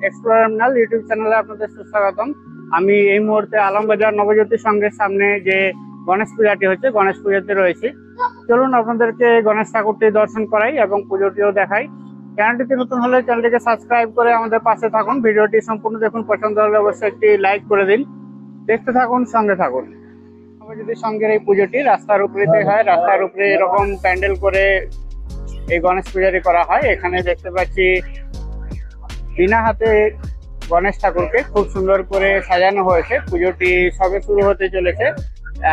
Explorer YouTube চ্যানেলে আপনাদের সুস্বাগতম। আমি এই মুহূর্তে আলমবাজার নবজ্যোতি সংঘের সামনে যে গণেশ পূজাটি হচ্ছে, গণেশ পূজাতে রয়েছি। চলুন আপনাদেরকে গণেশ ঠাকুরটি দর্শন করাই এবং পুজোটিও দেখাই। চ্যানেলটিতে নতুন হলে চ্যানেলটিকে সাবস্ক্রাইব করে আমাদের পাশে থাকুন। ভিডিওটি সম্পূর্ণ দেখুন, পছন্দ হলে অবশ্যই একটি লাইক করে দিন। দেখতে থাকুন, সঙ্গে থাকুন। নবজ্যোতি সংঘের এই পুজোটি রাস্তার উপরেতে হয়। রাস্তার উপরে এরকম প্যান্ডেল করে এই গণেশ পূজাটি করা হয়। এখানে দেখতে পাচ্ছি বিনা হাতে গণেশ ঠাকুরকে খুব সুন্দর করে সাজানো হয়েছে। পুজোটি সবে শুরু হতে চলেছে,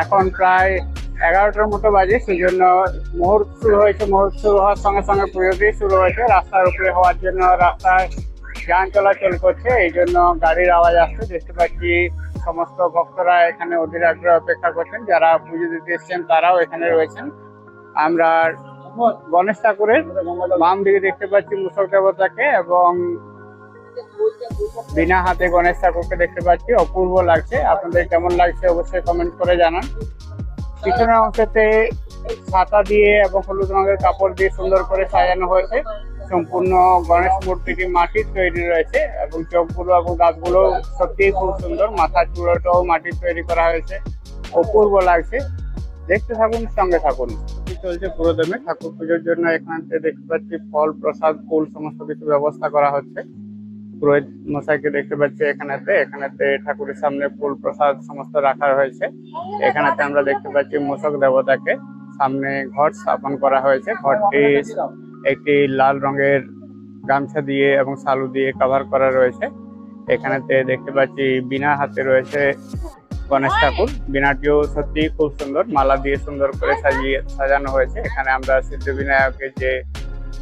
এখন প্রায় 11টার মতো বাজে, সেই জন্য মুহূর্ত শুরু হয়েছে। মুহূর্ত শুরু হওয়ার সঙ্গে সঙ্গে পুজোটি শুরু হয়েছে। রাস্তার উপরে হওয়ার জন্য রাস্তায় যান চলাচল করছে, এই জন্য গাড়ির আওয়াজ আসছে। দেখতে পাচ্ছি সমস্ত ভক্তরা এখানে অধীর আগ্রহে অপেক্ষা করছেন। যারা পুজো দিতে এসছেন তারাও এখানে রয়েছেন। আমরা গণেশ ঠাকুরের বাম দিকে দেখতে পাচ্ছি মূষক দেবতাকে এবং বিনা হাতে গণেশ ঠাকুরকে দেখতে পাচ্ছি। অপূর্ব লাগছে। আপনাদের কেমন লাগছে অবশ্যই কমেন্ট করে জানান। পিছনের অংশতে ছাতা দিয়ে এবং হলুদ রঙের কাপড় দিয়ে সুন্দর করে সাজানো হয়েছে। সম্পূর্ণ গণেশ মূর্তিটি মাটির তৈরি রয়েছে এবং চোখগুলো এবং দাঁতগুলো সত্যিই খুব সুন্দর। মাথার চূড়াটাও মাটির তৈরি করা হয়েছে, অপূর্ব লাগছে। দেখতে থাকুন, সঙ্গে থাকুন। চলছে পুরোদমে। ঠাকুর পুজোর জন্য এখানে দেখতে পাচ্ছি ফল, প্রসাদ, ফুল সমস্ত কিছু ব্যবস্থা করা হচ্ছে। পুরোহিত মশাইকে দেখতে পাচ্ছি এখানেতে ঠাকুরের সামনে ফুল প্রসাদ সমস্ত রাখা হয়েছে। এখানেতে আমরা দেখতে পাচ্ছি মূষক দেবতাকে সামনে ঘট স্থাপন করা হয়েছে। ঘরটি একটি লাল রঙের গামছা দিয়ে এবং শালু দিয়ে কভার করা রয়েছে। এখানেতে দেখতে পাচ্ছি বিনা হাতে রয়েছে গণেশ ঠাকুর। বিনাটিও সত্যি খুব সুন্দর, মালা দিয়ে সুন্দর করে সাজানো হয়েছে। এখানে আমরা সিদ্ধিবিনায়কের যে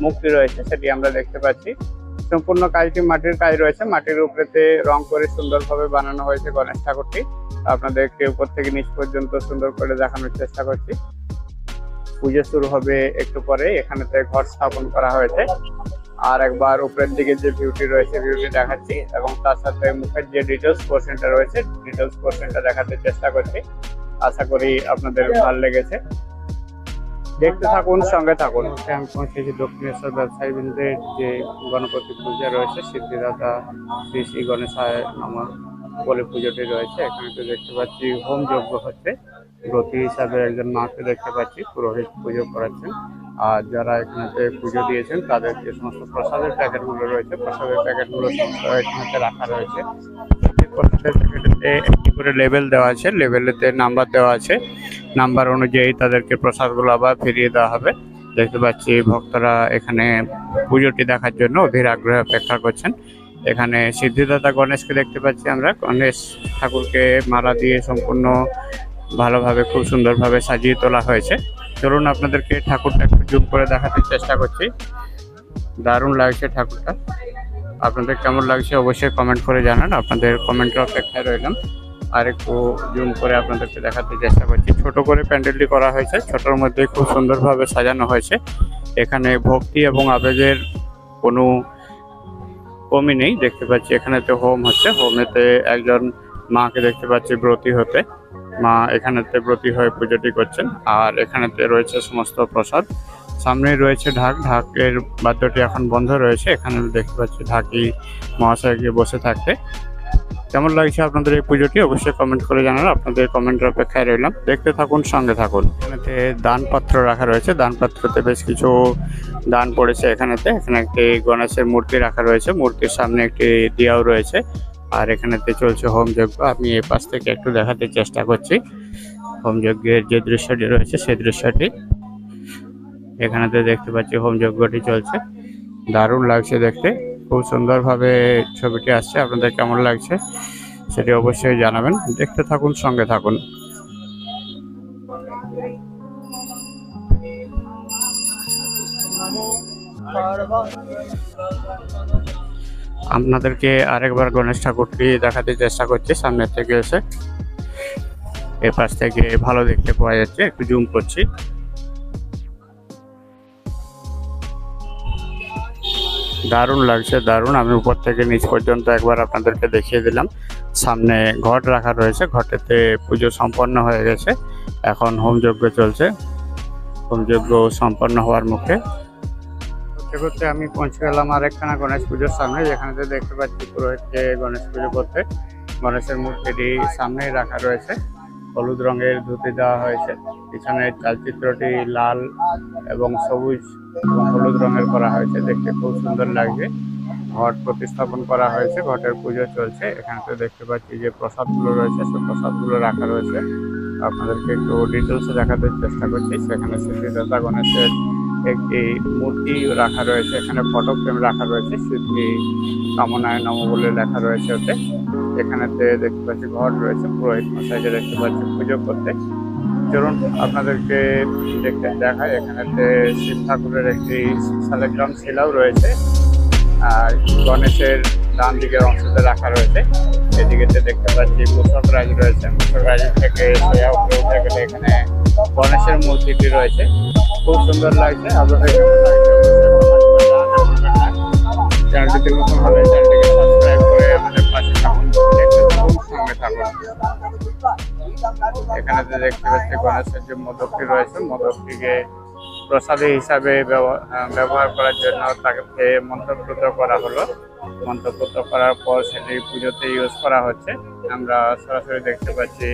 মূর্তি রয়েছে সেটি আমরা দেখতে পাচ্ছি। সম্পূর্ণ কাজটি মাটির কাজ রয়েছে। মাটির উপরেতে রং করে সুন্দরভাবে বানানো হয়েছে গণেশ ঠাকুরটি। আপনাদেরকে উপর থেকে নিচ পর্যন্ত সুন্দর করে দেখানোর চেষ্টা করছি। পুজো শুরু হবে একটু পরে। এখানেতে ঘর স্থাপন করা হয়েছে। আর একবার উপরের দিকে যে ভিউটি রয়েছে ভিউটি দেখাচ্ছি এবং তার সাথে মুখের যে ডিটেলস পোর্শনটা রয়েছে ডিটেলস পোর্শনটা দেখাতে চেষ্টা করছি। আশা করি আপনাদের ভালো লেগেছে। দেখতে থাকুন, সঙ্গে থাকুন। আমি পৌঁছেছি দক্ষিণেশ্বর ব্যবসায়ী বৃন্দের যে গণপতি পূজা রয়েছে, সিদ্ধিদাতা শ্রী শ্রী গণেশায় নমঃ বলে পুজোটি রয়েছে। এখানে তো দেখতে পাচ্ছি হোম যজ্ঞ হচ্ছে। ব্রতী হিসাবে একজন মাকে দেখতে পাচ্ছি, পুরোহিত পুজো করাচ্ছেন। আর যারা এখানেতে পুজো দিয়েছেন তাদের যে সমস্ত প্রসাদের প্যাকেটগুলো রয়েছে, প্রসাদের প্যাকেটগুলো সমস্ত এখানেতে রাখা রয়েছে। প্রসাদের প্যাকেটেতে একটি করে লেবেল দেওয়া আছে, লেবেলেতে নাম্বার দেওয়া আছে। নাম্বার অনুযায়ী তাদেরকে প্রসাদগুলো আবার ফিরিয়ে দেওয়া হবে। দেখতে পাচ্ছি ভক্তরা এখানে পুজোটি দেখার জন্য অধীর আগ্রহে অপেক্ষা করছেন। এখানে সিদ্ধিদাতা গণেশকে দেখতে পাচ্ছি আমরা। গণেশ ঠাকুরকে মালা দিয়ে সম্পূর্ণ ভালোভাবে খুব সুন্দরভাবে সাজিয়ে তোলা হয়েছে। চলুন আপনাদেরকে ঠাকুরটা একটু জুম করে দেখাতে চেষ্টা করছি। দারুণ লাগছে ঠাকুরটা। আপনাদের কেমন লাগছে অবশ্যই কমেন্ট করে জানান। আপনাদের কমেন্টের অপেক্ষায় রইলাম। আর একটু জুম করে আপনাদেরকে দেখাতে চেষ্টা করছি। ছোট করে প্যান্ডেলটি করা হয়েছে, ছোটোর মধ্যে খুব সুন্দরভাবে সাজানো হয়েছে। এখানে ভক্তি এবং আবেগের কোনো কমই নেই। দেখতে পাচ্ছি এখানেতে হোম হচ্ছে। হোমেতে একজন মাকে দেখতে পাচ্ছি ব্রতী হতে। মা এখানেতে ব্রতী হয়ে পুজোটি করছেন। আর এখানেতে রয়েছে সমস্ত প্রসাদ। সামনে রয়েছে ঢাক। ঢাকের বাদ্যটি এখন বন্ধ রয়েছে। এখানে দেখতে পাচ্ছি ঢাকি মহাশয়কে বসে থাকতে। কেমন লাগছে আপনাদের এই পুজোটি অবশ্যই কমেন্ট করে জানান। আপনাদের কমেন্টের অপেক্ষায় রইলাম। দেখতে থাকুন, সঙ্গে থাকুন। এখানেতে দানপাত্র রাখা রয়েছে। দানপাত্রতে বেশ কিছু দান পড়েছে। এখানে একটি গণেশের মূর্তি রাখা রয়েছে। মূর্তির সামনে একটি দিয়াও রয়েছে। আর এখানেতে চলছে হোম যজ্ঞ। আমি এই পাশ থেকে একটু দেখাতে চেষ্টা করছি হোম যজ্ঞের যে দৃশ্যটি রয়েছে সেই দৃশ্যটি। এখানেতে দেখতে পাচ্ছি হোম যজ্ঞটি চলছে। দারুণ লাগছে দেখতে। খুব সুন্দরভাবে ছবিটি আসছে। আপনাদের কেমন লাগছে সেটি অবশ্যই জানাবেন। দেখতে থাকুন, সঙ্গে থাকুন। আপনাদেরকে আরেকবার গণেশ ঠাকুরটি দেখাতে চেষ্টা করছি সামনে থেকে এসে। এ পাশ থেকে ভালো দেখতে পাওয়া যাচ্ছে, একটু জুম করছি। দারুণ লাগছে, দারুণ। আমি উপর থেকে নিচ পর্যন্ত একবার আপনাদেরকে দেখিয়ে দিলাম। সামনে ঘট রাখা রয়েছে। ঘটেতে পুজো সম্পন্ন হয়ে গেছে। এখন হোম যজ্ঞ চলছে। হোম যজ্ঞ সম্পন্ন হওয়ার মুখে। ঘুরতে ঘুরতে আমি পৌঁছে গেলাম আরেকখানা গণেশ পুজোর সামনে, যেখানে দেখতে পাচ্ছি পুরোহিতকে গণেশ পুজো করতে গণেশের মূর্তিটি সামনেই রাখা রয়েছে। হলুদ রঙের ধুতি দেওয়া হয়েছে, পিছনের চালচিত্রটি লাল এবং সবুজ এবং হলুদ রঙের করা হয়েছে, দেখতে খুব সুন্দর লাগছে। ঘট প্রতিস্থাপন করা হয়েছে, ঘটের পুজো চলছে। এখানে দেখতে পাচ্ছি যে প্রসাদগুলো রয়েছে, সেই প্রসাদগুলো রাখা রয়েছে। আপনাদেরকে একটু ডিটেলসে দেখাতে চেষ্টা করছি। সেখানে সিদ্ধিদাতা গণেশের একটি মূর্তি রাখা রয়েছে, এখানে ফটো ফ্রেম রাখা রয়েছে, সিদ্ধি কামনায় নম বলে লেখা রয়েছে ওতে। এখানেতে দেখতে পাচ্ছি ঘট রয়েছে, পুরোহিত মশাইকে দেখতে পাচ্ছি পুজো করতে। চলুন আপনাদেরকে দেখায়। এখানেতে শিব ঠাকুরের একটি শালিগ্রাম শিলাও রয়েছে, আর গণেশের ডান দিকের অংশতে রাখা রয়েছে। এদিকে দেখতে পাচ্ছি মূষক রাজ রয়েছে, মূষক রাজ থেকে সোয়া উপরে উঠে গেলে এখানে গণেশের মূর্তিটি রয়েছে, খুব সুন্দর লাগছে। আপনাদের চ্যানেলটিতে নতুন হলে চ্যানেলটিকে সাবস্ক্রাইব করে আমাদের পাশে থাকুন, দেখতে থাকুন, সঙ্গে থাকুন। এখানে দেখতে পাচ্ছি গণেশের যে মোদকটি রয়েছে, মোদকটিকে প্রসাদী হিসাবে ব্যবহার করার জন্য তাকে মন্ত্রপুত করা হলো। মন্ত্রপুত করার পর সেটি পুজোতে ইউজ করা হচ্ছে। আমরা সরাসরি দেখতে পাচ্ছি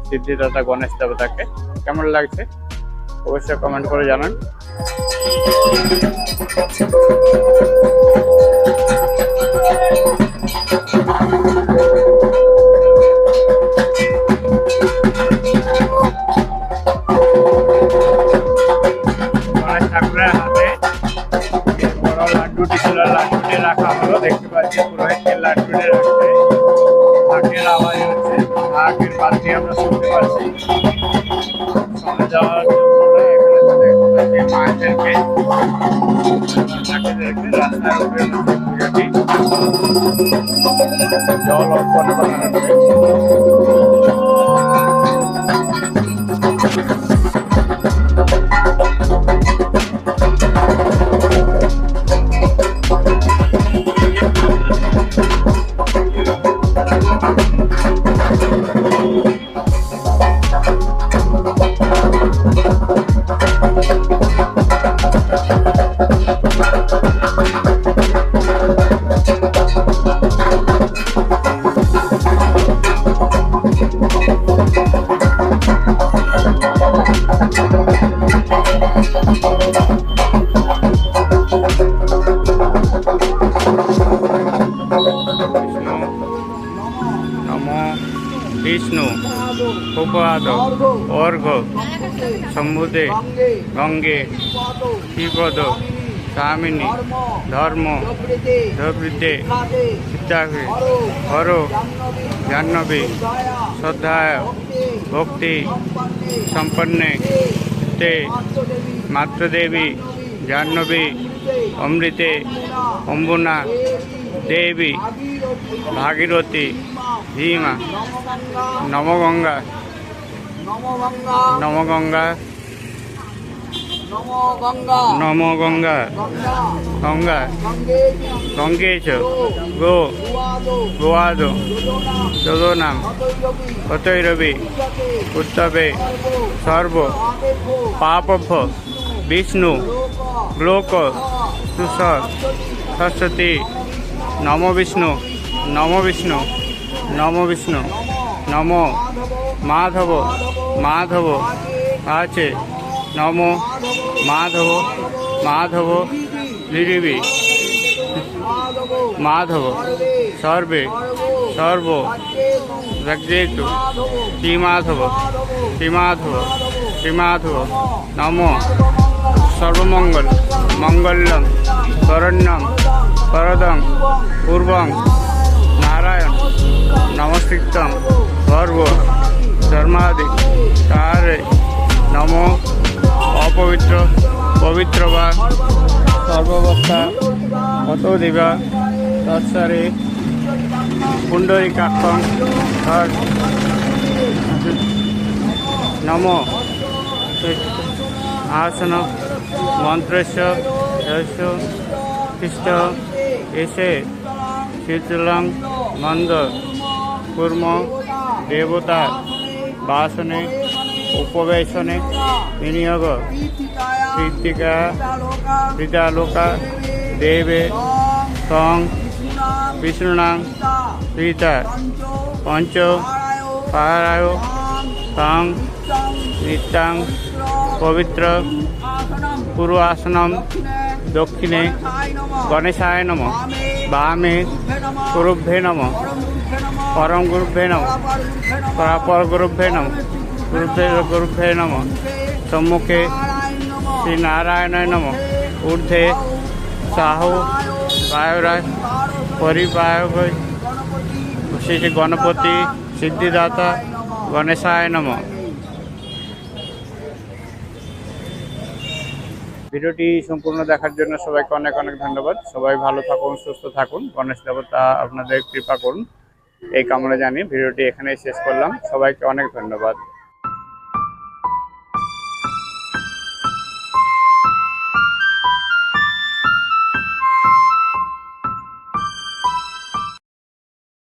সিদ্ধিদাতা গণেশ দেবতাকে। কেমন লাগছে অবশ্যই কমেন্ট করে জানান। ঠাকুরের হাতে বড় লাড্ডুটি ছিল, লাড্ডুটি রাখা হলো। দেখতে পাচ্ছি পুরোহিতের লাড্ডুটি রাখতে ঢাকের আওয়াজ হচ্ছে, ঢাকের বাতি আমরা শুনতে পাচ্ছি। সরে যাওয়ার জন্য এখানে দেখতে পাচ্ছি মায়েদেরকে রাস্তার উপরে পুজোটি জল অর্পণ করা হচ্ছে। বিষ্ণু উপাদ অর্ঘ শম্ভুদে গঙ্গে শ্রীপদ স্বামিনী ধর্ম ধবৃতে সীতাকে হর জাহ্নবী শ্রদ্ধায় ভক্তি সম্পন্নে তে মাতৃদেবী জাহ্নবী অমৃতে অম্বুনা দেবী ভাগীরথী ভীমা নমগঙ্গা নমগঙ্গা নমগঙ্গা গঙ্গা গঙ্গেশ গো গোয়াদ যোজনাম কতৈরবি উত্তবে সর্ব পাপভ বিষ্ণু লোক তুষ সরস্বতী নম বিষ্ণু নম বিষ্ণু নম বিষ্ণু নম মাধব মাধব আছে নম মাধব মাধব লিরিবি মাধব সর্বে সর্ব জগজেতু শ্রীমাধব শ্রীমাধব শ্রীমাধব নম সর্বমঙ্গল মঙ্গলম শরণ্যম বরদং পূর্বং নারায়ণ নমস্কৃত্যং সর্ব ধর্মাদি তারে নম অপবিত্র পবিত্র বা সর্বাবস্থা অত দিবা তৎসরে পুণ্ডরিকাক্ষং ধর নম আসন মন্ত্রস্য খ্রিস্ট এসে শীতলং মন্দ কুর্ম দেবতা বাসনে উপবেশনে বিনিয়োগ সিদ্ধিকা পিতালোকা দেবে তং বিষ্ণুনাং পিতা পঞ্চ পাহারায় তং নিত্যাং পবিত্র পূর্বাসনম দক্ষিণে গণেশায় নম বামে গুরুভ্যে নম পরম গুরুভ্যে নম পরাপর গুরুভ্যে নম গুরুভ্যে নম সম্মুখে শ্রী নারায়ণায় নম ঊর্ধ্বে সাহু বায়ুরায় পরিবায়ক শ্রী গণপতি সিদ্ধিদাতা গণেশায় নম। ভিডিওটি সম্পূর্ণ দেখার জন্য সবাইকে অনেক অনেক ধন্যবাদ। সবাই ভালো থাকুন, সুস্থ থাকুন, গণেশ দেবতা আপনাদের কৃপা করুন এই কামনা জানিয়ে ভিডিওটি এখানেই শেষ করলাম। সবাইকে অনেক ধন্যবাদ।